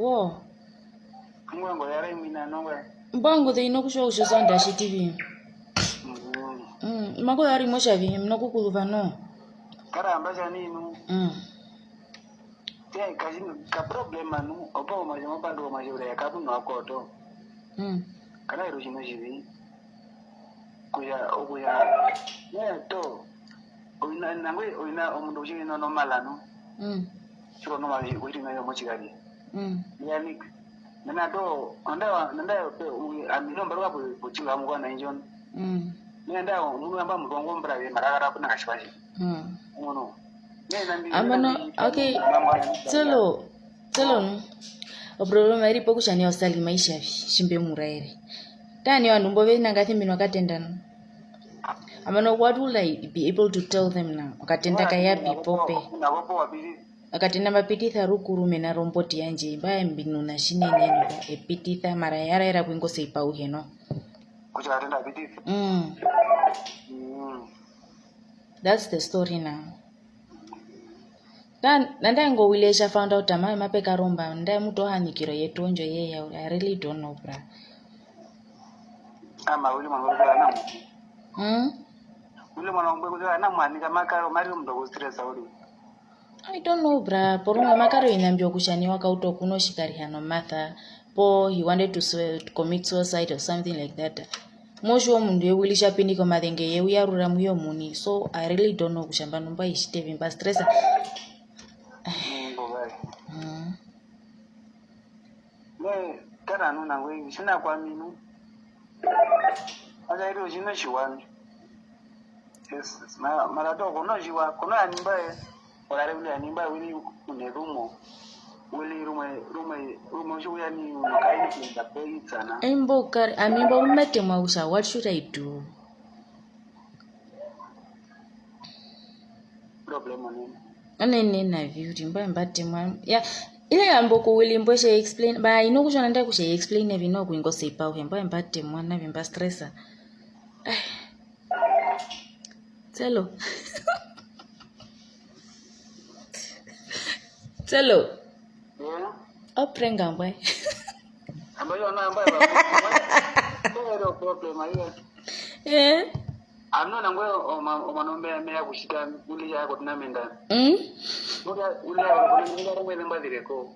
Wo. Mwango yare mina nongwe. Mbango the inokusho ushazanda shi TV. Mako yari moshavi mnokukuluva no. Karamba janinu. Te ka problema nu opo majama pando majore ka bu no akoto. Kana iro jino jivi. Kuya ne to. Oina nangwe oina omundo jino no malano. Sio no mali witi na yo mochigadi. Yani nana to nanda pe amino barwa po chiwa mugwa na injon. Nenda umuntu amba mugongo mbrabe marara kuna kashwaji. Umuntu. Amano okay. Telo no. Obroloma iri pokushani osali maisha shimbe muraire. Tani wandu mbove nangati mino akatendana. Amano what will I be able to tell them now? Akatenda kayapi pope. Akatenda mapititha rukuru na romboti yanje mbaya mbinu na shine neno epititha mara yara kwingo seipa uheno. Kuja atenda pititha. That's the story now. Nanda ngo wileja found out ama mapeka romba nda muto hanikiro yetu njo yeye I really don't know bra. Ama uli mwangu na. Uli mwangu na mwani kama karo mari mdogo stress auri. I don't know bra. Porunga makaro inambio kushani waka uto kuno shikari hano matha. Po he wanted to commit suicide or something like that. Mosho mundu yewilisha pindi kwa madhenge yewi ya rura muyo muni. So I really don't know kushamba numba ishite vimba stress. Ne kana nuna ngwe sina kwa minu. Aja iro jino shiwani. Yes, mara dogo no jiwa kono animbaye. Olare ule animbaye wili une rumo. Wili rumo shu yani unakai kinda pei sana. Embo kar amimba umete mausha what should I do? Problem ni. Anene na view timba mbate mwa. Ya ile ambo ko wili mbo she explain ba inokusho nanda ku she explain evi no kuingo seipa uhemba mbate mwa na vimba stressa. Telo. Telo. Yeah. Oprenga mbwe. Ambayo na ambayo. Pero problem ayo. Ano na ngwe o manombe me ya kushika uli ya ko tunamenda. Uli ya ko ngwe ngwe mbadire ko.